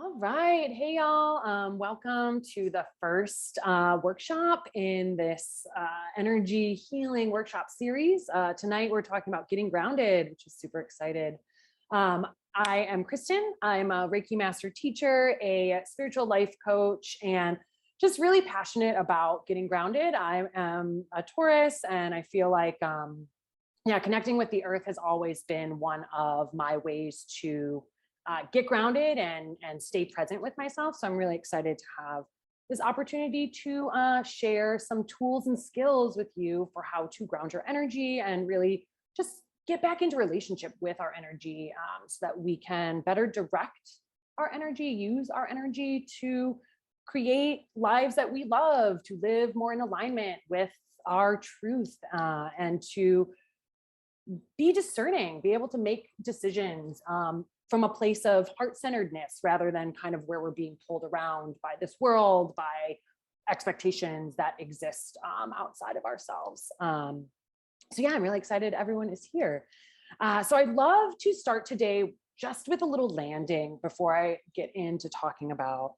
All right. Hey, y'all. Welcome to the first workshop in this energy healing workshop series. Tonight, we're talking about getting grounded, which is super excited. I am Kristen. I'm a Reiki master teacher, a spiritual life coach, and just really passionate about getting grounded. I am a Taurus, and I feel like, connecting with the earth has always been one of my ways to get grounded and stay present with myself. So I'm really excited to have this opportunity to share some tools and skills with you for how to ground your energy and really just get back into relationship with our energy, so that we can better direct our energy, use our energy to create lives that we love, to live more in alignment with our truth, and to be discerning, be able to make decisions from a place of heart-centeredness rather than kind of where we're being pulled around by this world, by expectations that exist outside of ourselves. So yeah, I'm really excited everyone is here. So I'd love to start today just with a little landing before I get into talking about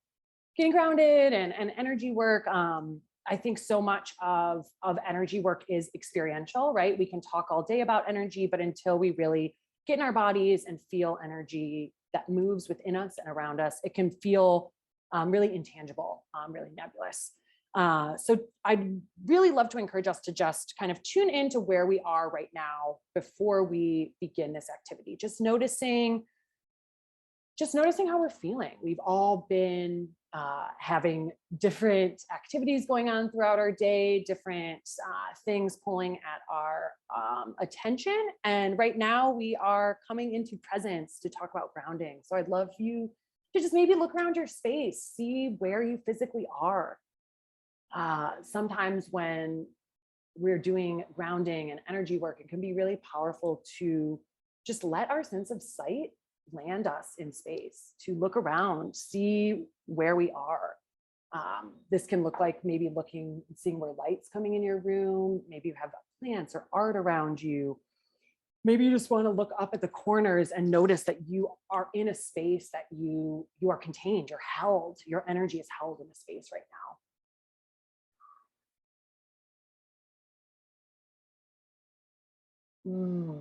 getting grounded and energy work. I think so much of energy work is experiential, right? We can talk all day about energy, but until we really get in our bodies and feel energy that moves within us and around us, it can feel really intangible, really nebulous. So I'd really love to encourage us to just kind of tune into where we are right now before we begin this activity. Just noticing how we're feeling. We've all been having different activities going on throughout our day, different things pulling at our attention. And right now we are coming into presence to talk about grounding. So I'd love you to just maybe look around your space, see where you physically are. Sometimes when we're doing grounding and energy work, it can be really powerful to just let our sense of sight land us in space, to look around, see where we are. This can look like maybe seeing where light's coming in your room. Maybe you have plants or art around you. Maybe you just want to look up at the corners and notice that you are in a space that you are contained, you're held, your energy is held in a space right now.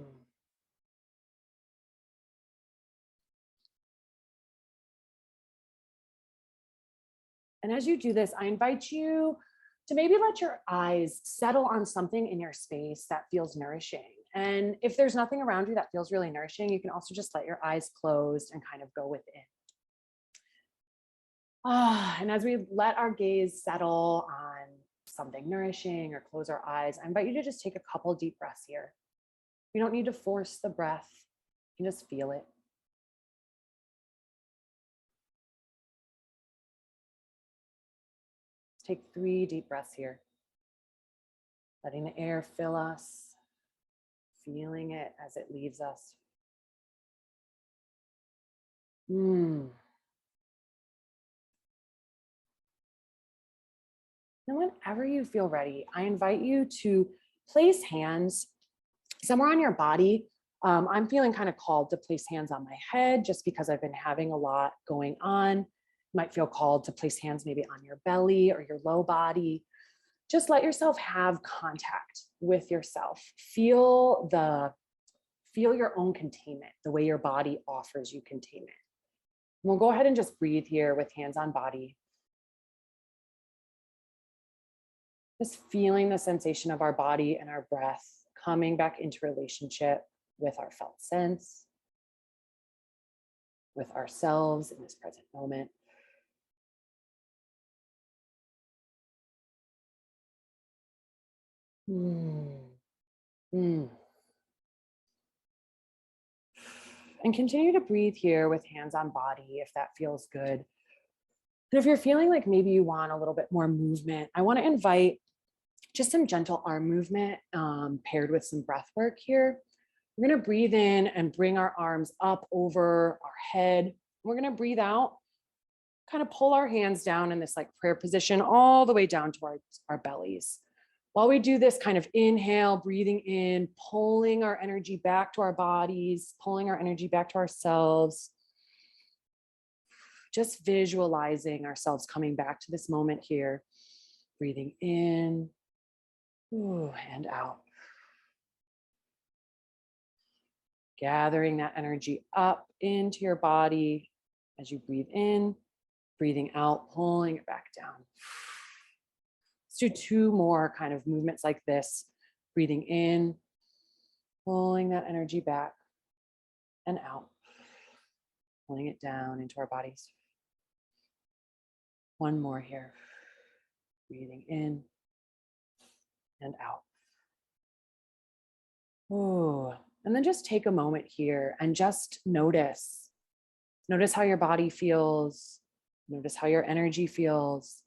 And as you do this, I invite you to maybe let your eyes settle on something in your space that feels nourishing. And if there's nothing around you that feels really nourishing, you can also just let your eyes closed and kind of go within. And as we let our gaze settle on something nourishing or close our eyes, I invite you to just take a couple deep breaths here. You don't need to force the breath, you can just feel it. Take 3 deep breaths here, letting the air fill us, feeling it as it leaves us. Now, whenever you feel ready, I invite you to place hands somewhere on your body. I'm feeling kind of called to place hands on my head just because I've been having a lot going on. You might feel called to place hands maybe on your belly or your low body. Just let yourself have contact with yourself. Feel your own containment, the way your body offers you containment. We'll go ahead and just breathe here with hands on body. Just feeling the sensation of our body and our breath coming back into relationship with our felt sense, with ourselves in this present moment. And continue to breathe here with hands on body if that feels good. And if you're feeling like maybe you want a little bit more movement, I want to invite just some gentle arm movement paired with some breath work here. We're going to breathe in and bring our arms up over our head. We're going to breathe out, kind of pull our hands down in this like prayer position all the way down to our bellies. While we do this, kind of inhale, breathing in, pulling our energy back to our bodies, pulling our energy back to ourselves. just visualizing ourselves coming back to this moment here, breathing in and out. Gathering that energy up into your body as you breathe in, breathing out, pulling it back down. Let's do 2 more kind of movements like this. Breathing in, pulling that energy back and out, pulling it down into our bodies. 1 more here. Breathing in and out. Oh, and then just take a moment here and just notice. Notice how your body feels. Notice how your energy feels.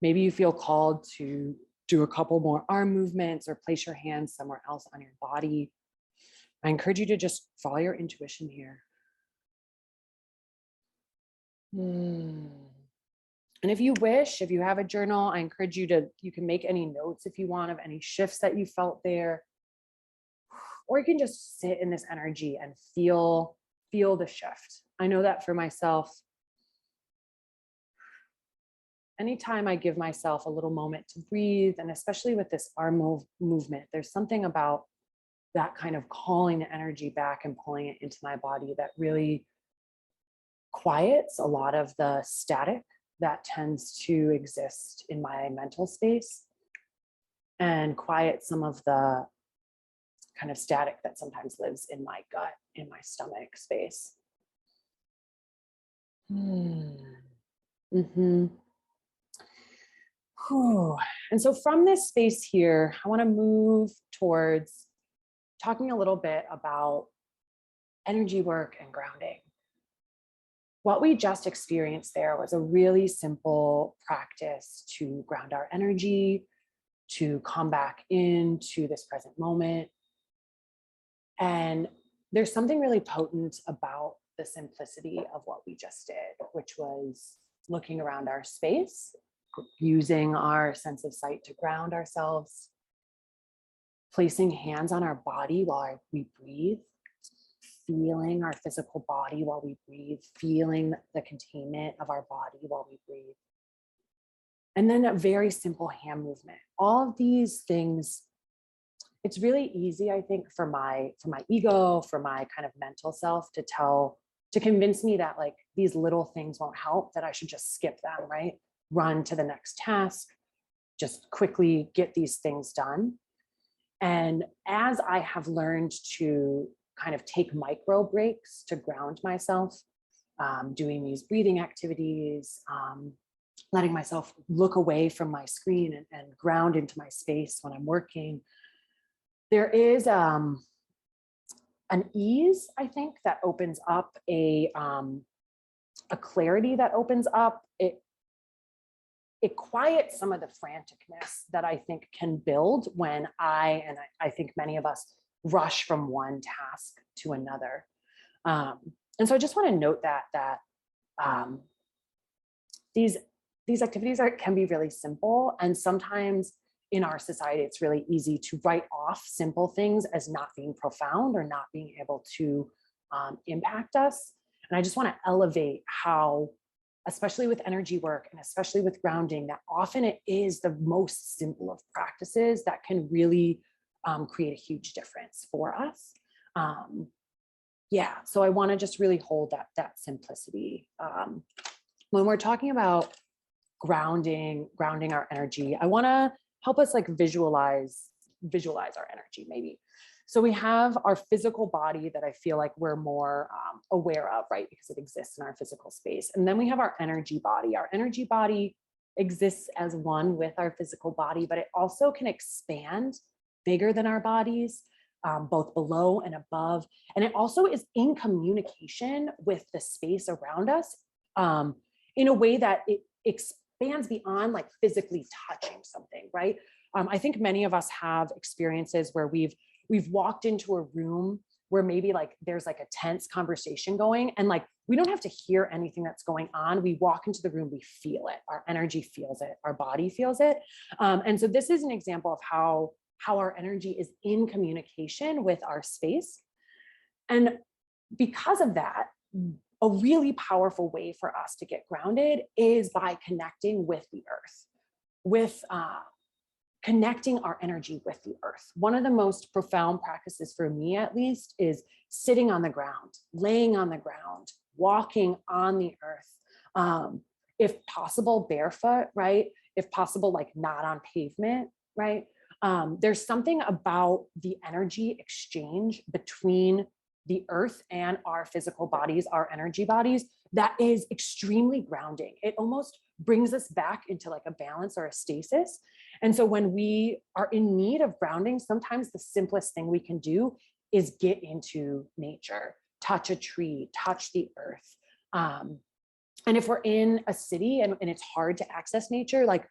Maybe you feel called to do a couple more arm movements or place your hands somewhere else on your body. I encourage you to just follow your intuition here. And if you wish, if you have a journal, I encourage you can make any notes if you want of any shifts that you felt there. Or you can just sit in this energy and feel the shift. I know that for myself, anytime I give myself a little moment to breathe, and especially with this arm movement, there's something about that kind of calling the energy back and pulling it into my body that really quiets a lot of the static that tends to exist in my mental space and quiet some of the kind of static that sometimes lives in my gut, in my stomach space. Mm-hmm. And so from this space here, I want to move towards talking a little bit about energy work and grounding. What we just experienced there was a really simple practice to ground our energy, to come back into this present moment. And there's something really potent about the simplicity of what we just did, which was looking around our space, using our sense of sight to ground ourselves, placing hands on our body while we breathe, feeling our physical body while we breathe, feeling the containment of our body while we breathe. And then a very simple hand movement. All of these things, it's really easy, I think, for my ego, for my kind of mental self to convince me that like these little things won't help, that I should just skip them, right? Run to the next task, just quickly get these things done. And as I have learned to kind of take micro breaks to ground myself, doing these breathing activities, letting myself look away from my screen and ground into my space when I'm working, there is an ease, I think, that opens up, a clarity that opens up. It quiets some of the franticness that I think can build when I think many of us rush from one task to another. And so I just want to note that these activities can be really simple, and sometimes in our society, it's really easy to write off simple things as not being profound or not being able to impact us. And I just want to elevate how, especially with energy work and especially with grounding, that often it is the most simple of practices that can really create a huge difference for us. So I want to just really hold that simplicity. When we're talking about grounding our energy, I want to help us like visualize our energy maybe. So we have our physical body that I feel like we're more aware of, right? Because it exists in our physical space. And then we have our energy body. Our energy body exists as one with our physical body, but it also can expand bigger than our bodies, both below and above. And it also is in communication with the space around us in a way that it expands beyond like physically touching something, right? I think many of us have experiences where we've walked into a room where maybe like there's like a tense conversation going, and like we don't have to hear anything that's going on. We walk into the room, we feel it, our energy feels it, our body feels it. And so this is an example of how our energy is in communication with our space. And because of that, a really powerful way for us to get grounded is by connecting with the earth, with connecting our energy with the earth. One of the most profound practices for me, at least, is sitting on the ground, laying on the ground, walking on the earth. If possible, barefoot, right? If possible, like not on pavement, right? There's something about the energy exchange between the earth and our physical bodies, our energy bodies, that is extremely grounding. It almost brings us back into like a balance or a stasis. And so when we are in need of grounding, sometimes the simplest thing we can do is get into nature, touch a tree, touch the earth. And if we're in a city and it's hard to access nature, like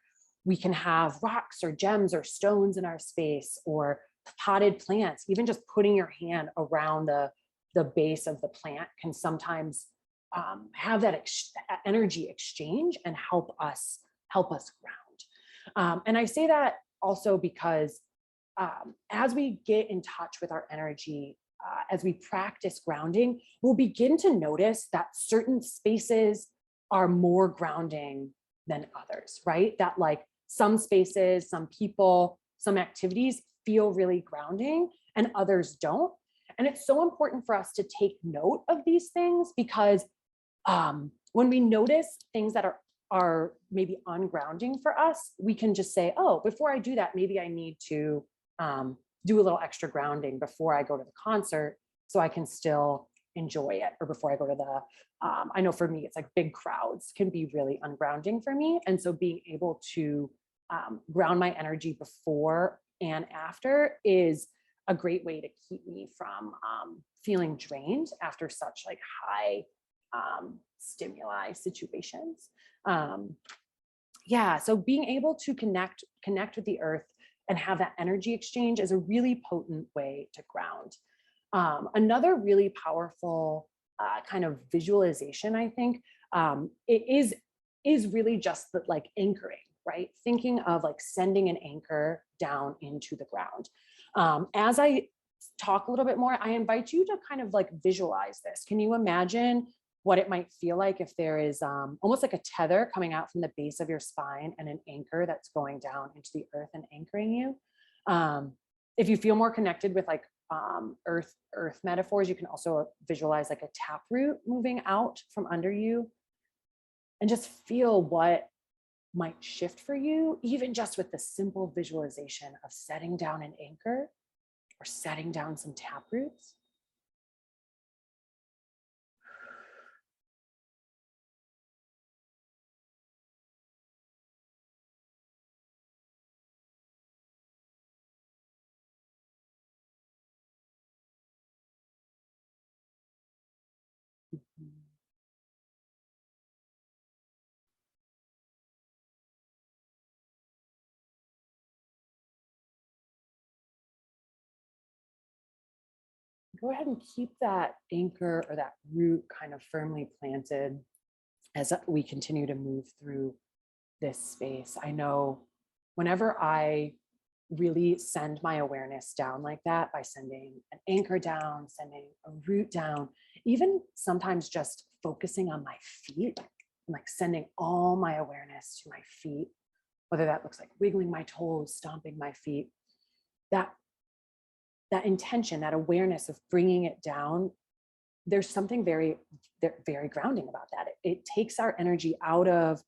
we can have rocks or gems or stones in our space, or potted plants. Even just putting your hand around the base of the plant can sometimes have that energy exchange and help us ground. And I say that also because as we get in touch with our energy, as we practice grounding, we'll begin to notice that certain spaces are more grounding than others, right? That like some spaces, some people, some activities feel really grounding and others don't. And it's so important for us to take note of these things, because when we notice things that are maybe ungrounding for us, we can just say, oh, before I do that, maybe I need to do a little extra grounding before I go to the concert so I can still enjoy it, or before I go to I know for me, it's like big crowds can be really ungrounding for me. And so being able to ground my energy before and after is a great way to keep me from feeling drained after such like high stimuli situations. Yeah, so being able to connect with the earth and have that energy exchange is a really potent way to ground. Another really powerful kind of visualization, I think, it is really just the, like anchoring, right? Thinking of like sending an anchor down into the ground. As I talk a little bit more, I invite you to kind of like visualize this. Can you imagine what it might feel like if there is almost like a tether coming out from the base of your spine and an anchor that's going down into the earth and anchoring you? If you feel more connected with like earth metaphors, you can also visualize like a taproot moving out from under you, and just feel what might shift for you, even just with the simple visualization of setting down an anchor or setting down some taproots. Go ahead and keep that anchor or that root kind of firmly planted as we continue to move through this space. I know whenever I really send my awareness down like that, by sending an anchor down, sending a root down, even sometimes just focusing on my feet, like sending all my awareness to my feet, whether that looks like wiggling my toes, stomping my feet, that intention, that awareness of bringing it down, there's something very, very grounding about that. It takes our energy out of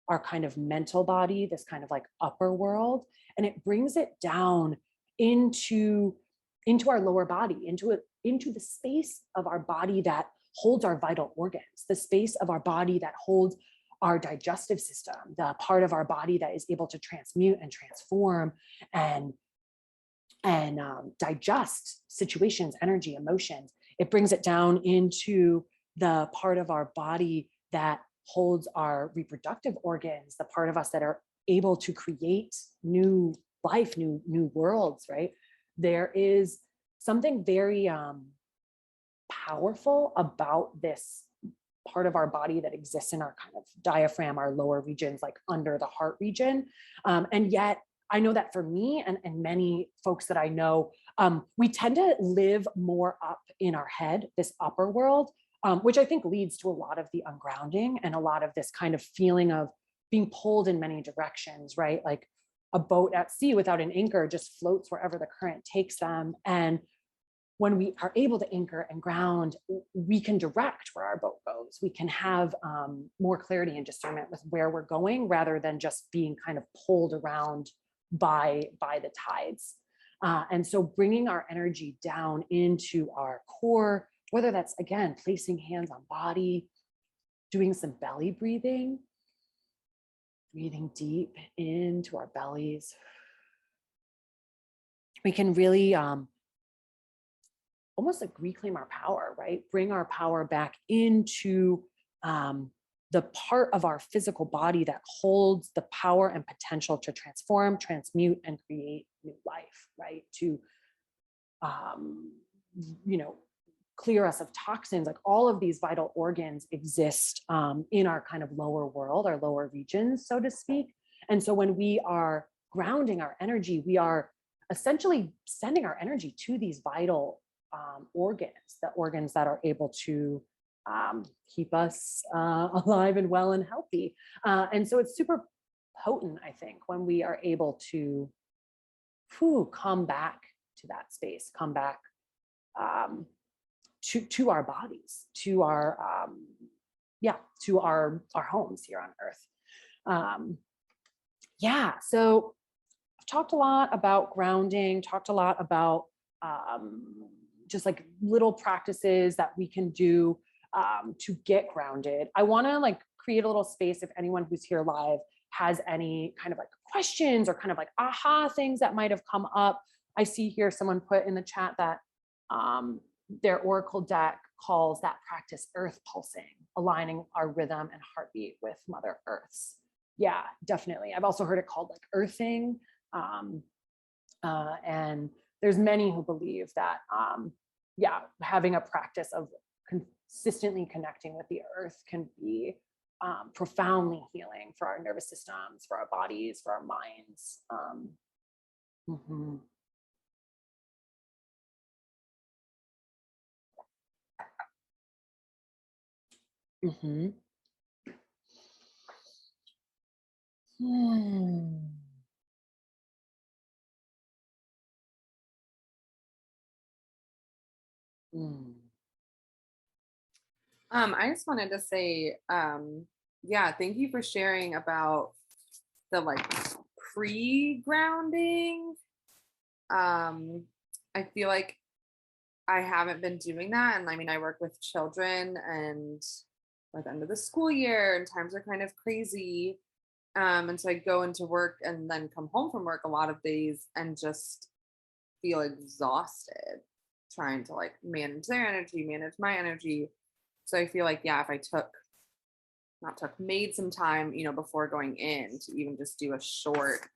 our kind of mental body, this kind of like upper world, and it brings it down into our lower body, into the space of our body that holds our vital organs, the space of our body that holds our digestive system, the part of our body that is able to transmute and transform and digest situations, energy, emotions. It brings it down into the part of our body that holds our reproductive organs, the part of us that are able to create new life, new worlds, right? There is something very powerful about this part of our body that exists in our kind of diaphragm, our lower regions, like under the heart region. And yet I know that for me and many folks that I know, we tend to live more up in our head, this upper world, which I think leads to a lot of the ungrounding and a lot of this kind of feeling of being pulled in many directions, right? Like a boat at sea without an anchor just floats wherever the current takes them. And when we are able to anchor and ground, we can direct where our boat goes. We can have more clarity and discernment with where we're going rather than just being kind of pulled around by the tides. And so bringing our energy down into our core, whether that's, again, placing hands on body, doing some belly breathing, breathing deep into our bellies. We can really almost like reclaim our power, right? Bring our power back into the part of our physical body that holds the power and potential to transform, transmute, and create new life, right? To, clear us of toxins. Like all of these vital organs exist in our kind of lower world, our lower regions, so to speak. And so when we are grounding our energy, we are essentially sending our energy to these vital organs, the organs that are able to keep us alive and well and healthy. And so it's super potent, I think, when we are able to come back to that space, come back to our bodies, to our our homes here on Earth. So I've talked a lot about grounding, talked a lot about just like little practices that we can do to get grounded. I want to like create a little space if anyone who's here live has any kind of like questions or kind of like aha things that might have come up. I see here someone put in the chat that their oracle deck calls that practice earth pulsing, aligning our rhythm and heartbeat with Mother Earth's. Yeah, definitely. I've also heard it called like earthing. And there's many who believe that, having a practice of consistently connecting with the earth can be profoundly healing for our nervous systems, for our bodies, for our minds. I just wanted to say, thank you for sharing about the like pre-grounding. I feel like I haven't been doing that. And I mean, I work with children and by the end of the school year and times are kind of crazy. And so I go into work and then come home from work a lot of days and just feel exhausted trying to like manage their energy, manage my energy. So I feel like, if I made some time, before going in to even just do a short,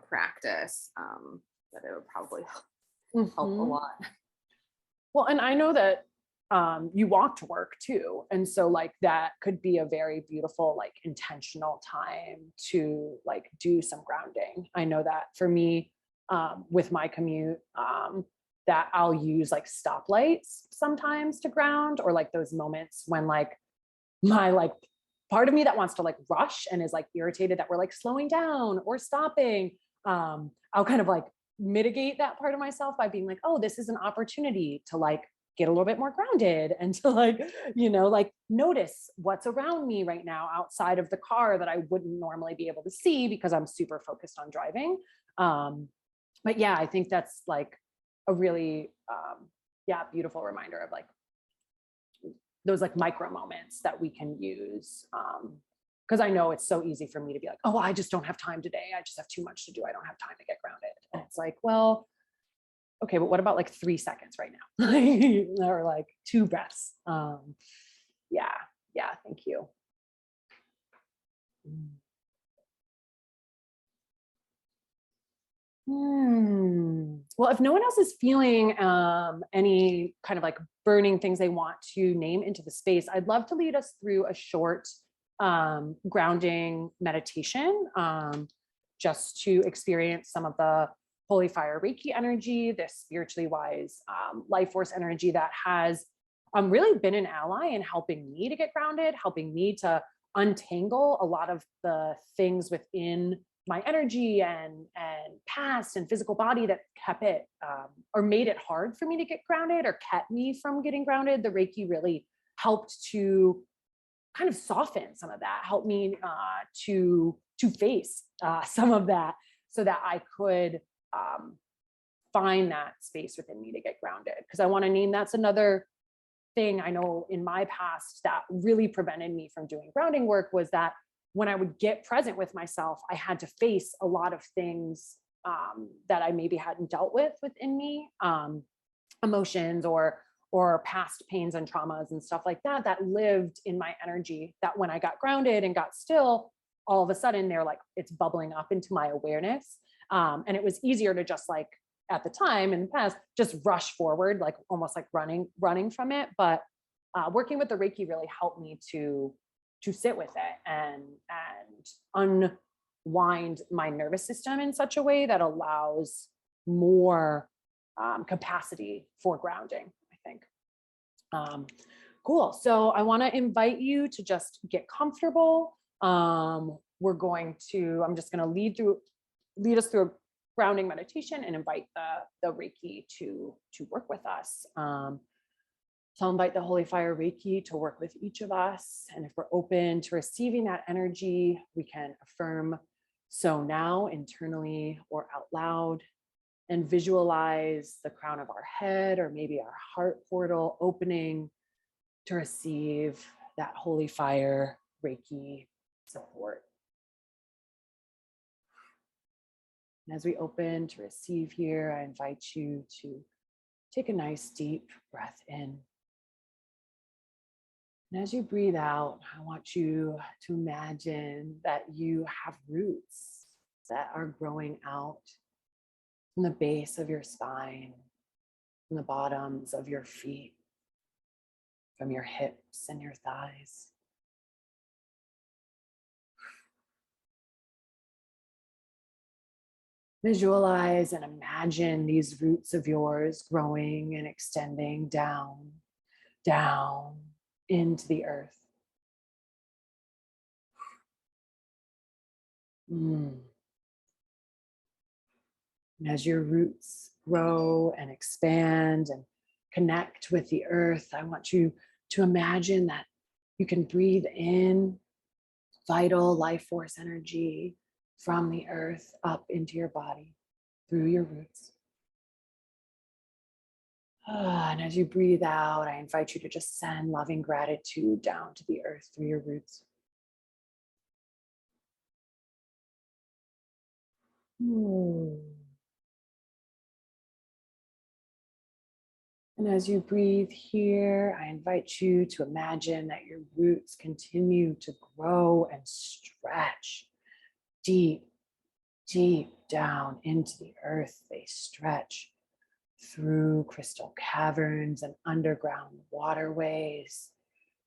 practice, that it would probably help a lot. Well, and I know that you walk to work too. And so like that could be a very beautiful, like intentional time to like do some grounding. I know that for me, with my commute, that I'll use like stoplights sometimes to ground, or like those moments when like my like part of me that wants to like rush and is like irritated that we're like slowing down or stopping. I'll kind of like mitigate that part of myself by being like, oh, this is an opportunity to like get a little bit more grounded and to like, like notice what's around me right now outside of the car that I wouldn't normally be able to see because I'm super focused on driving. But yeah, I think that's like a really, beautiful reminder of like those like micro moments that we can use. Because I know it's so easy for me to be like, oh, I just don't have time today. I just have too much to do. I don't have time to get grounded. And it's like, well, okay, but what about like 3 seconds right now? Or like 2 breaths. Thank you. Well, if no one else is feeling any kind of like burning things they want to name into the space, I'd love to lead us through a short grounding meditation, just to experience some of the holy fire Reiki energy, this spiritually wise life force energy that has really been an ally in helping me to get grounded, helping me to untangle a lot of the things within my energy and past and physical body that kept it or made it hard for me to get grounded or kept me from getting grounded. The Reiki really helped to kind of soften some of that, helped me to face some of that, so that I could find that space within me to get grounded. Because I want to name, that's another thing I know in my past that really prevented me from doing grounding work, was that when I would get present with myself, I had to face a lot of things that I maybe hadn't dealt with within me, emotions or past pains and traumas and stuff like that, that lived in my energy, that when I got grounded and got still, all of a sudden they're like, it's bubbling up into my awareness. And it was easier to just like, at the time in the past, just rush forward, like almost like running from it. But working with the Reiki really helped me to sit with it and unwind my nervous system in such a way that allows more capacity for grounding, I think. Cool. So I want to invite you to just get comfortable. I'm just going to lead us through a grounding meditation and invite the Reiki to work with us. So I'll invite the Holy Fire Reiki to work with each of us. And if we're open to receiving that energy, we can affirm so now internally or out loud, and visualize the crown of our head or maybe our heart portal opening to receive that Holy Fire Reiki support. And as we open to receive here, I invite you to take a nice deep breath in. And as you breathe out, I want you to imagine that you have roots that are growing out from the base of your spine, from the bottoms of your feet, from your hips and your thighs. Visualize and imagine these roots of yours growing and extending down into the earth. And as your roots grow and expand and connect with the earth, I want you to imagine that you can breathe in vital life force energy from the earth up into your body through your roots. And as you breathe out, I invite you to just send loving gratitude down to the earth through your roots. And as you breathe here, I invite you to imagine that your roots continue to grow and stretch deep down into the earth. They stretch through crystal caverns and underground waterways,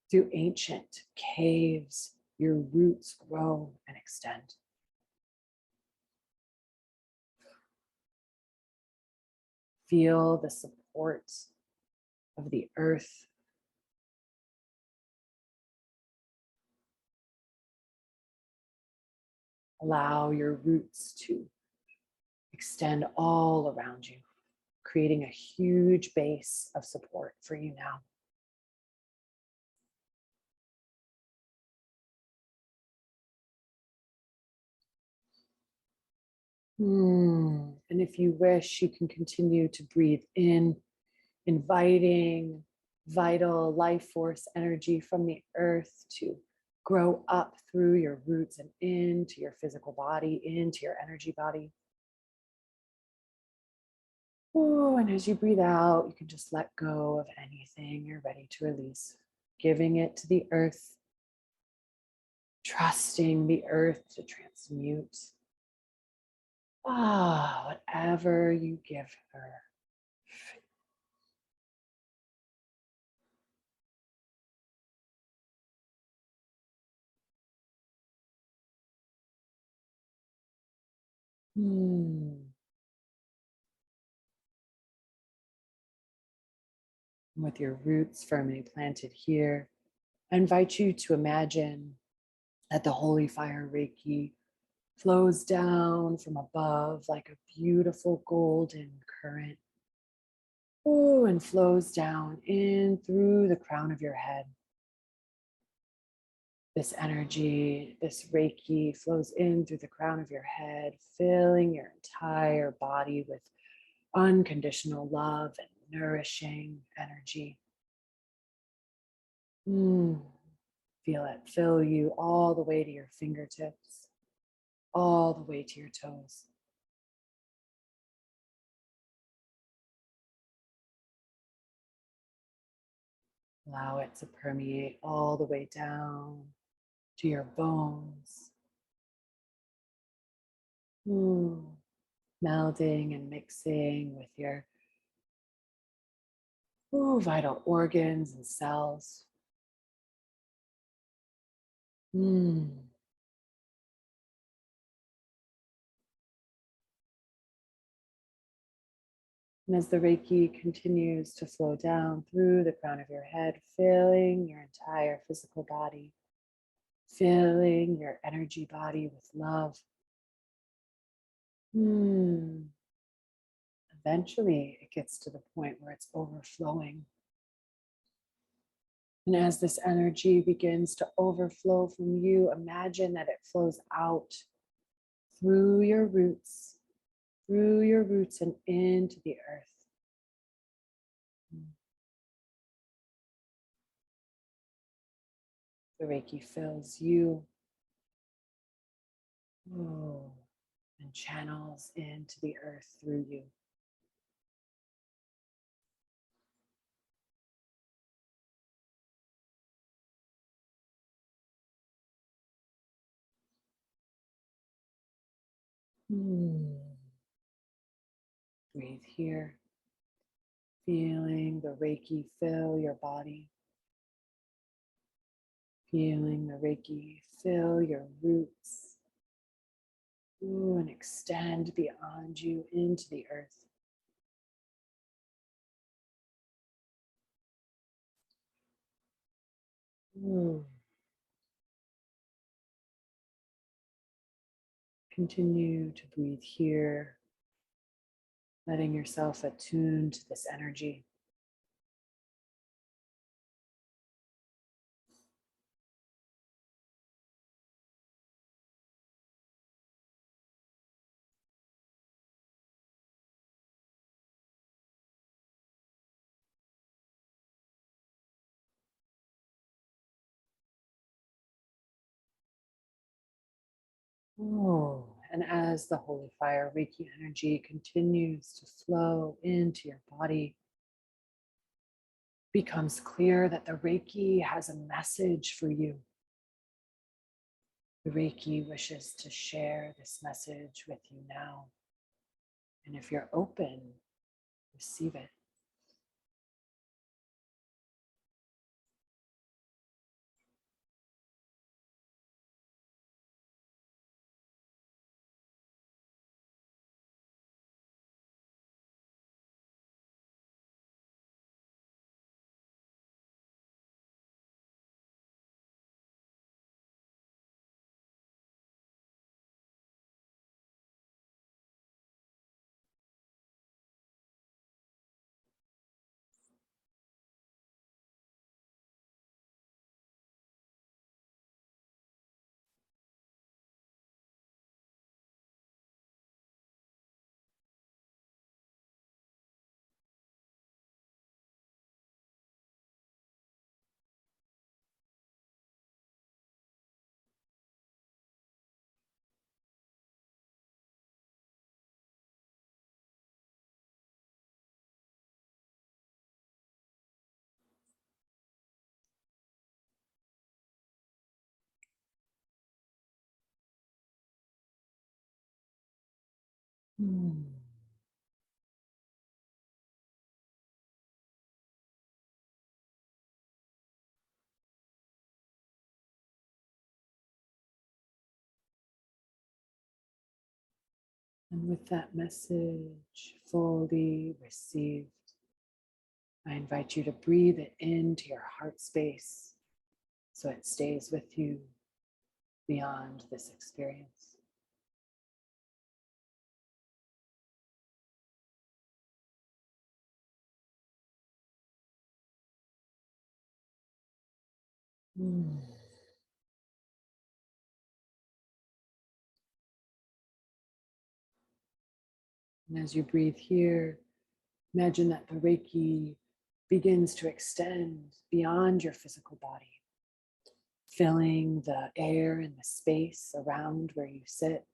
through ancient caves. Your roots grow and extend. Feel the support of the earth. Allow your roots to extend all around you, creating a huge base of support for you now. And if you wish, you can continue to breathe in, inviting vital life force energy from the earth to grow up through your roots and into your physical body, into your energy body. And as you breathe out, you can just let go of anything you're ready to release, giving it to the earth, trusting the earth to transmute whatever you give her. With your roots firmly planted here, I invite you to imagine that the holy fire Reiki flows down from above like a beautiful golden current. Oh, and flows down in through the crown of your head. This energy, this Reiki flows in through the crown of your head, filling your entire body with unconditional love and nourishing energy. Feel it fill you all the way to your fingertips, all the way to your toes. Allow it to permeate all the way down to your bones. Melding and mixing with your vital organs and cells. And as the Reiki continues to flow down through the crown of your head, filling your entire physical body, filling your energy body with love. Eventually, it gets to the point where it's overflowing. And as this energy begins to overflow from you, imagine that it flows out through your roots and into the earth. The Reiki fills you and channels into the earth through you. Breathe here, feeling the Reiki fill your body, feeling the Reiki fill your roots, and extend beyond you into the earth. Continue to breathe here, letting yourself attune to this energy. And as the holy fire Reiki energy continues to flow into your body, becomes clear that the Reiki has a message for you. The Reiki wishes to share this message with you now. And if you're open, receive it. And with that message fully received, I invite you to breathe it into your heart space so it stays with you beyond this experience. Mm. And as you breathe here, imagine that the Reiki begins to extend beyond your physical body, filling the air and the space around where you sit,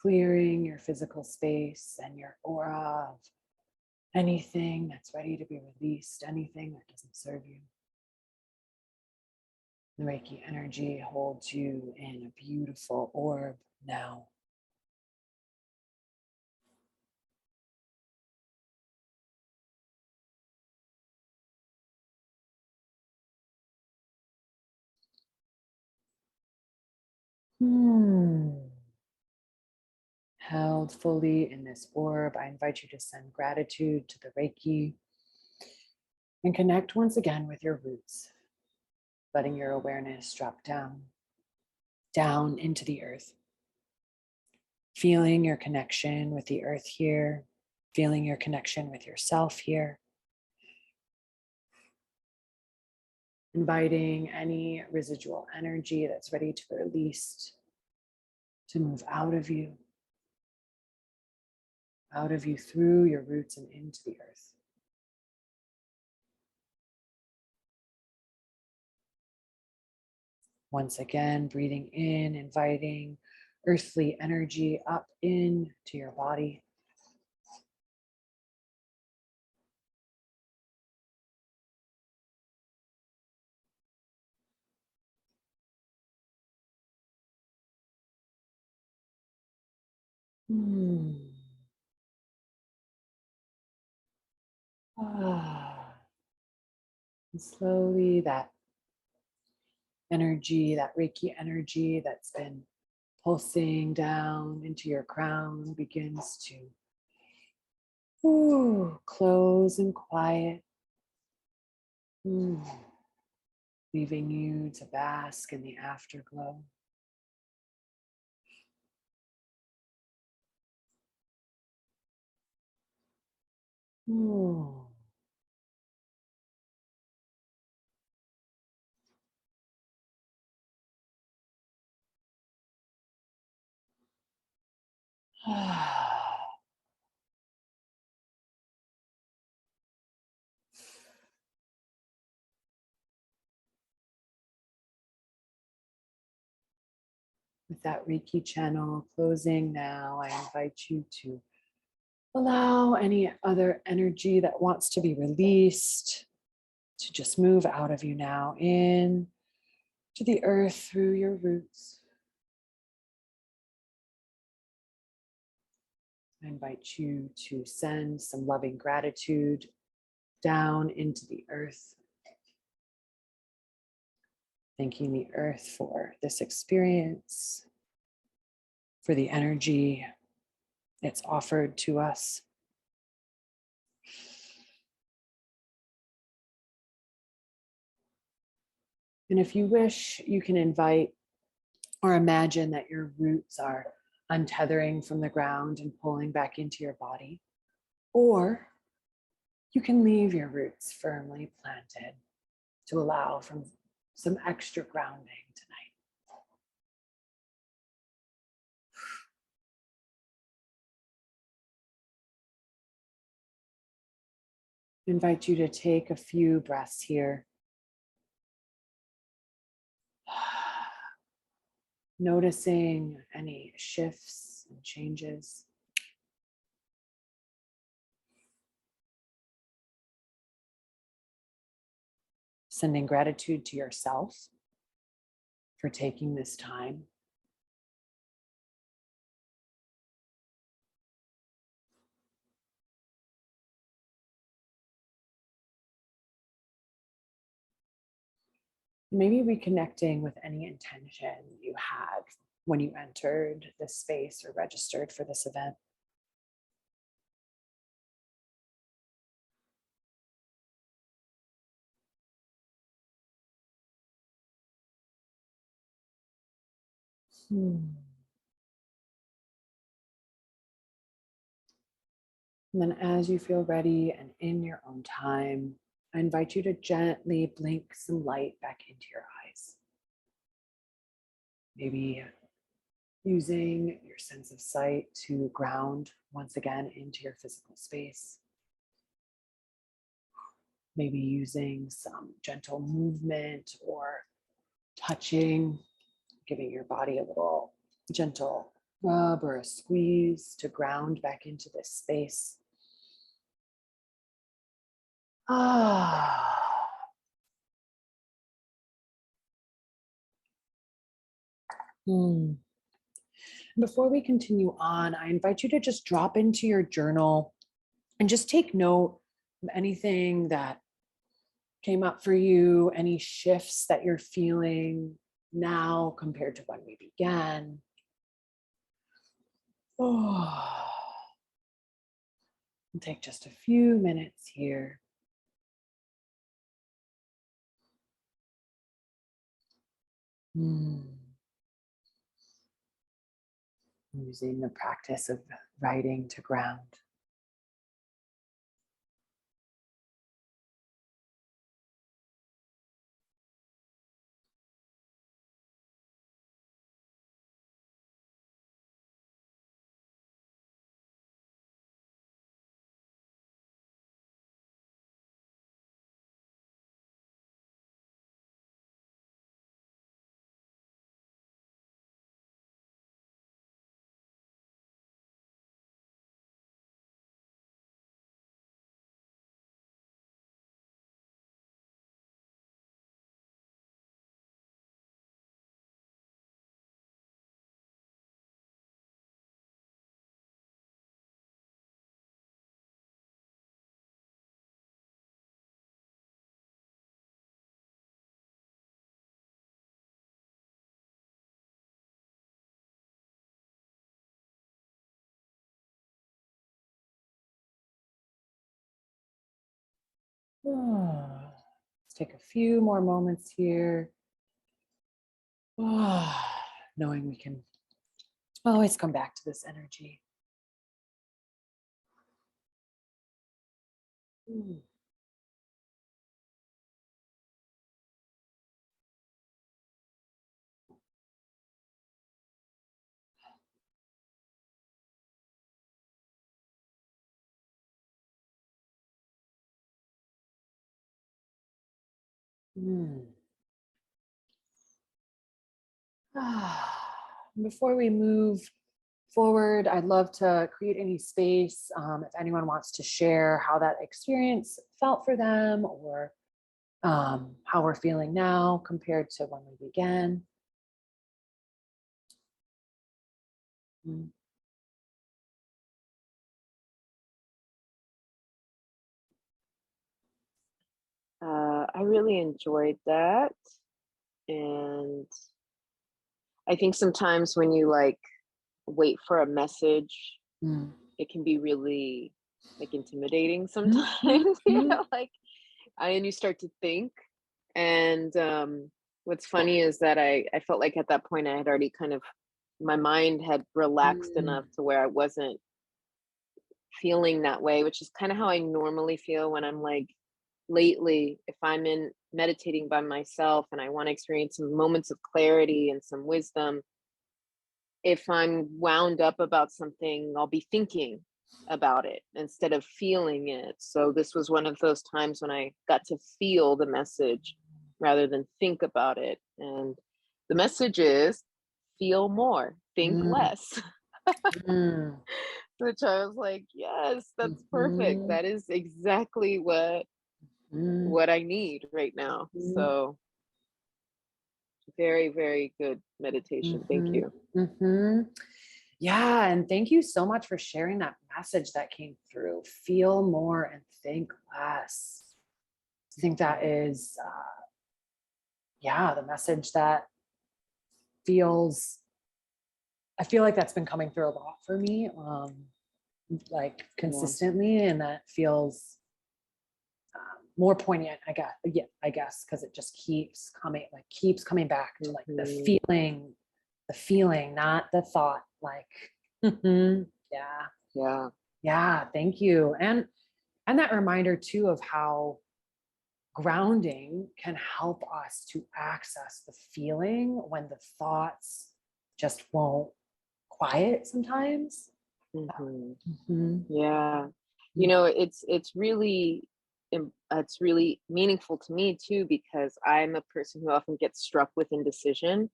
clearing your physical space and your aura of anything that's ready to be released, anything that doesn't serve you. The Reiki energy holds you in a beautiful orb now. Held fully in this orb, I invite you to send gratitude to the Reiki and connect once again with your roots, letting your awareness drop down into the earth. Feeling your connection with the earth here, feeling your connection with yourself here. Inviting any residual energy that's ready to be released to move out of you through your roots and into the earth. Once again, breathing in, inviting earthly energy up into your body. And slowly that energy, that Reiki energy that's been pulsing down into your crown begins to close and quiet, leaving you to bask in the afterglow. Ooh. With that Reiki channel closing now, I invite you to allow any other energy that wants to be released to just move out of you now in to the earth through your roots. I invite you to send some loving gratitude down into the earth, thanking the earth for this experience, for the energy it's offered to us. And if you wish, you can invite or imagine that your roots are untethering from the ground and pulling back into your body. Or you can leave your roots firmly planted to allow for some extra grounding tonight. I invite you to take a few breaths here. Noticing any shifts and changes. Sending gratitude to yourself for taking this time. Maybe reconnecting with any intention you had when you entered this space or registered for this event. And then as you feel ready and in your own time, I invite you to gently blink some light back into your eyes. Maybe using your sense of sight to ground once again into your physical space. Maybe using some gentle movement or touching, giving your body a little gentle rub or a squeeze to ground back into this space. Hmm. Before we continue on, I invite you to just drop into your journal and just take note of anything that came up for you, any shifts that you're feeling now compared to when we began. And take just a few minutes here. Using the practice of writing to ground. Let's take a few more moments here. Knowing we can always come back to this energy. Before we move forward, I'd love to create any space if anyone wants to share how that experience felt for them, or how we're feeling now compared to when we began. I really enjoyed that. And I think sometimes when you like wait for a message, it can be really like intimidating sometimes. Like and you start to think. And what's funny is that I felt like at that point I had already kind of, my mind had relaxed enough to where I wasn't feeling that way, which is kind of how I normally feel when I'm like, lately, if I'm in meditating by myself and I want to experience some moments of clarity and some wisdom, if I'm wound up about something, I'll be thinking about it instead of feeling it. So this was one of those times when I got to feel the message rather than think about it. And the message is feel more, think less. Which I was like, yes, that's perfect. That is exactly what I need right now. So very, very good meditation. Thank you. Yeah, and thank you so much for sharing that message that came through. Feel more and think less. I think that is, the message that I feel like that's been coming through a lot for me, like consistently, and that feels more poignant, I guess. Yeah, I guess, because it just keeps coming back to like the feeling the feeling, not the thought. Like, yeah. Thank you. And that reminder too of how grounding can help us to access the feeling when the thoughts just won't quiet sometimes. Yeah. You know, it's really meaningful to me too, because I'm a person who often gets struck with indecision.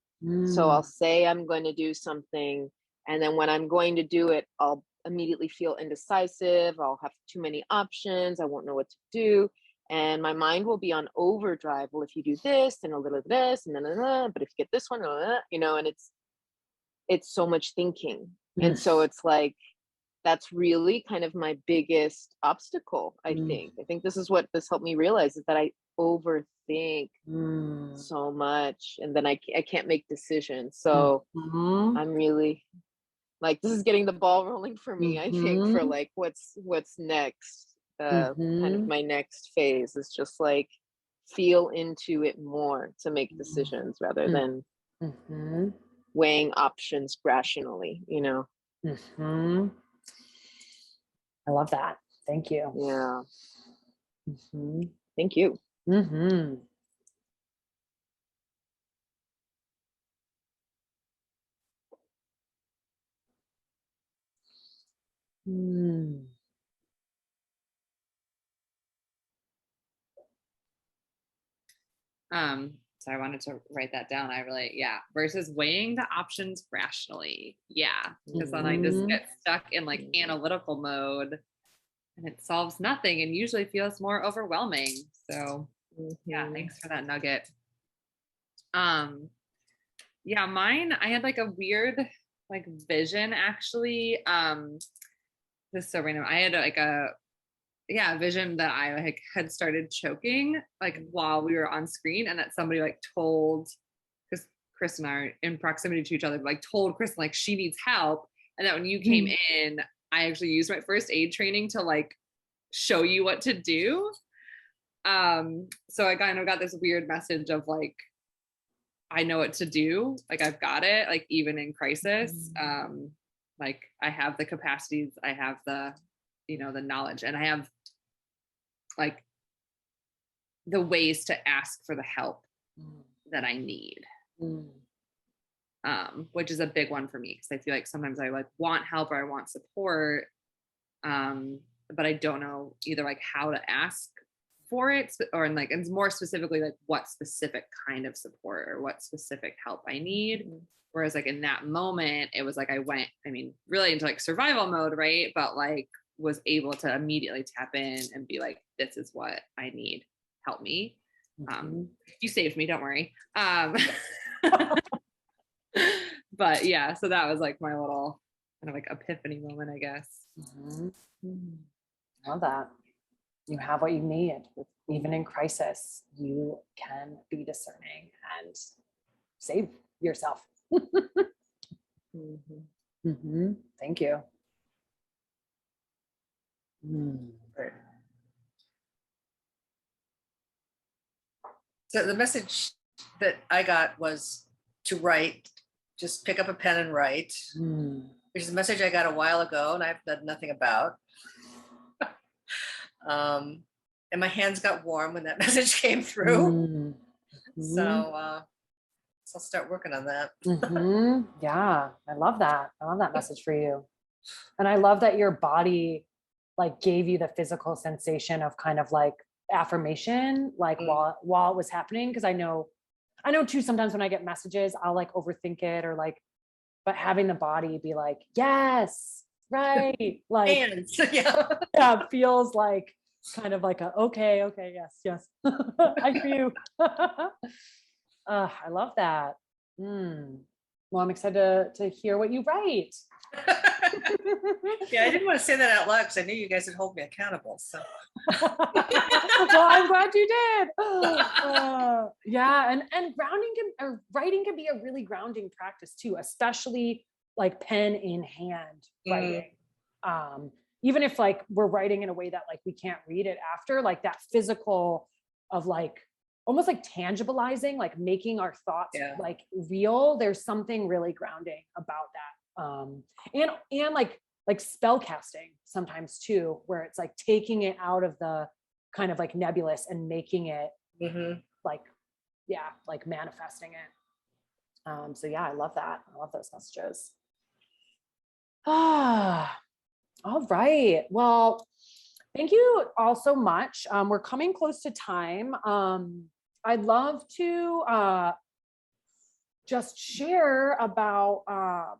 So I'll say I'm going to do something, and then when I'm going to do it, I'll immediately feel indecisive. I'll have too many options. I won't know what to do. And my mind will be on overdrive. Well, if you do this and a little of this, and then, but if you get this one, you know, and it's so much thinking. And so it's like, that's really kind of my biggest obstacle, I think. I think this is what this helped me realize, is that I overthink so much, and then I can't make decisions. So I'm really like, this is getting the ball rolling for me, I think, for like what's next. Kind of my next phase is just like feel into it more to make decisions rather than weighing options rationally, you know. I love that. Thank you. Yeah. Thank you. So I wanted to write that down. Versus weighing the options rationally. Yeah. Because then I just get stuck in like analytical mode, and it solves nothing and usually feels more overwhelming. So yeah, thanks for that nugget. Yeah, mine, I had like a weird like vision actually. This is so random. I had like a vision that I like had started choking like while we were on screen, and that somebody like told, because Chris and I are in proximity to each other, like told Chris like she needs help, and that when you came in, I actually used my first aid training to like show you what to do. So I kind of got this weird message of like, I know what to do, like I've got it, like even in crisis. Like I have the capacities, I have the, you know, the knowledge, and I have like the ways to ask for the help that I need. Which is a big one for me, because I feel like sometimes I like want help or I want support, but I don't know either like how to ask for it, or like, and more specifically like what specific kind of support or what specific help I need. Whereas like in that moment, it was like I went, I mean, really into like survival mode, right? But like was able to immediately tap in and be like, this is what I need, help me. You saved me, don't worry. But yeah, so that was like my little kind of like epiphany moment, I guess. Love that. You have what you need. Even in crisis, you can be discerning and save yourself. Thank you. So the message that I got was to write, just pick up a pen and write, which is a message I got a while ago and I've done nothing about. And my hands got warm when that message came through. So I'll start working on that. Yeah, I love that. I love that message for you. And I love that your body like gave you the physical sensation of kind of like affirmation, like while it was happening. Because I know too, sometimes when I get messages, I'll like overthink it, or like, but having the body be like, yes, right. Like, Hands. Yeah. Yeah, feels like kind of like a, okay, yes. I hear you. I love that. Well, I'm excited to hear what you write. Yeah, I didn't want to say that out loud because I knew you guys would hold me accountable. So Well, I'm glad you did. Yeah, and writing can be a really grounding practice too, especially like pen in hand writing. Even if like we're writing in a way that like we can't read it after, like that physical of like almost like tangibilizing, like making our thoughts Yeah. like real. There's something really grounding about that. And like spell casting sometimes too, where it's like taking it out of the kind of like nebulous and making it like, yeah, like manifesting it. So yeah, I love that. I love those messages. Ah, all right. Well, thank you all so much. We're coming close to time. I'd love to just share about, let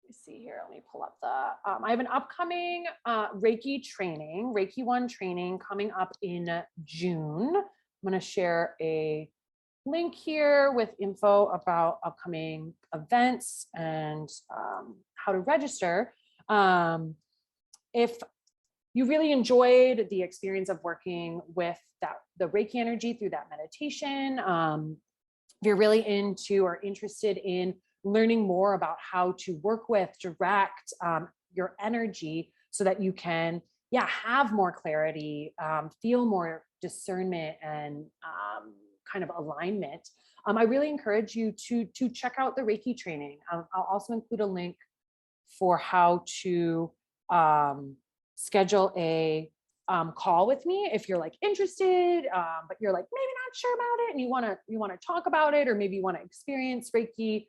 me see here. Let me pull up I have an upcoming Reiki training, Reiki 1 training coming up in June. I'm going to share a link here with info about upcoming events and how to register. If you really enjoyed the experience of working with the Reiki energy through that meditation, if you're really into or interested in learning more about how to work with, direct your energy so that you can, have more clarity, feel more discernment and kind of alignment, I really encourage you to check out the Reiki training. I'll also include a link for how to schedule a call with me if you're like interested, but you're like maybe not sure about it and you want to talk about it, or maybe you want to experience Reiki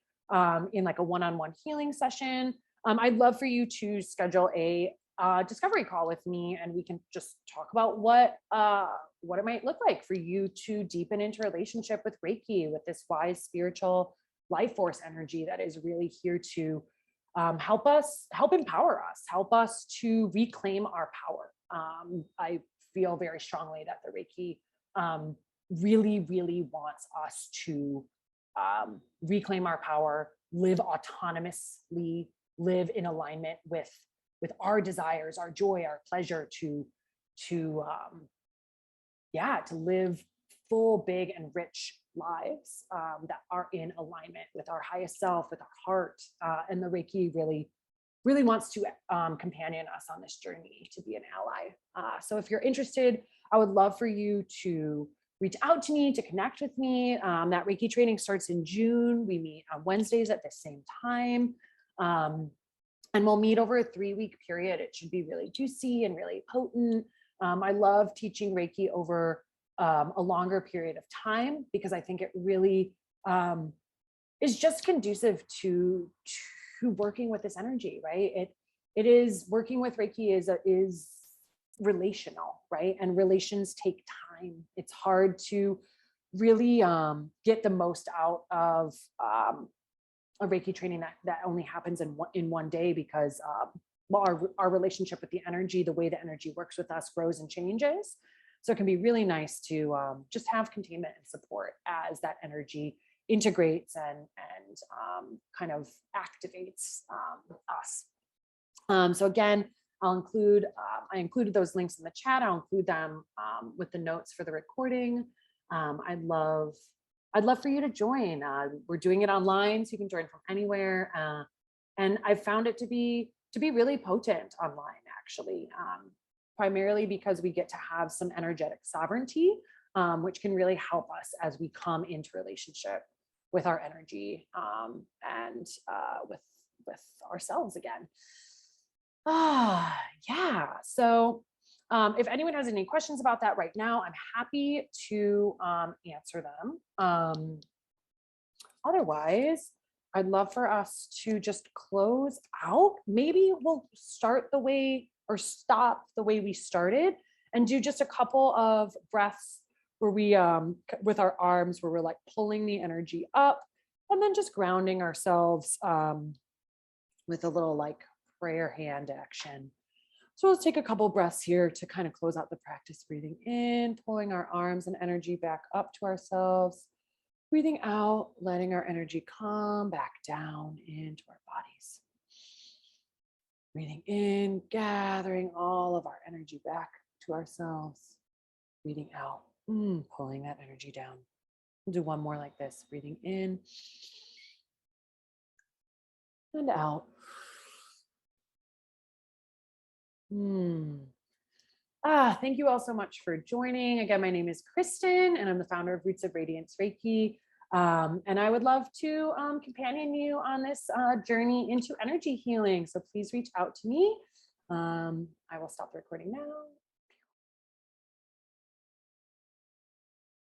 in like a one-on-one healing session. I'd love for you to schedule a discovery call with me, and we can just talk about what it might look like for you to deepen into relationship with Reiki, with this wise spiritual life force energy that is really here to help empower us, help us to reclaim our power. I feel very strongly that the Reiki really, really wants us to reclaim our power, live autonomously, live in alignment with our desires, our joy, our pleasure, to live full, big, and rich lives that are in alignment with our highest self, with our heart. And the Reiki really, really wants to companion us on this journey to be an ally. So if you're interested, I would love for you to reach out to me, to connect with me. That Reiki training starts in June. We meet on Wednesdays at the same time. And we'll meet over a 3-week period. It should be really juicy and really potent. I love teaching Reiki over a longer period of time because I think it really is just conducive to working with this energy, right? It is working with Reiki is relational, right? And relations take time. It's hard to really get the most out of a Reiki training that only happens in one day because our relationship with the energy, the way the energy works with us, grows and changes. So it can be really nice to just have containment and support as that energy integrates and kind of activates us. So again, I included those links in the chat. I'll include them with the notes for the recording. I'd love for you to join. We're doing it online, so you can join from anywhere. And I've found it to be really potent online, actually, primarily because we get to have some energetic sovereignty, which can really help us as we come into relationship with our energy and with ourselves again. Yeah. So if anyone has any questions about that right now, I'm happy to answer them. Otherwise, I'd love for us to just close out. Maybe we'll stop the way we started and do just a couple of breaths where we, with our arms, where we're like pulling the energy up and then just grounding ourselves with a little like prayer hand action. So let's take a couple breaths here to kind of close out the practice. Breathing in, pulling our arms and energy back up to ourselves. Breathing out, letting our energy come back down into our bodies. Breathing in, gathering all of our energy back to ourselves. Breathing out, pulling that energy down. We'll do one more like this. Breathing in and out. Thank you all so much for joining. Again, my name is Kristen, and I'm the founder of Roots of Radiance Reiki. And I would love to companion you on this journey into energy healing. So please reach out to me. I will stop the recording now.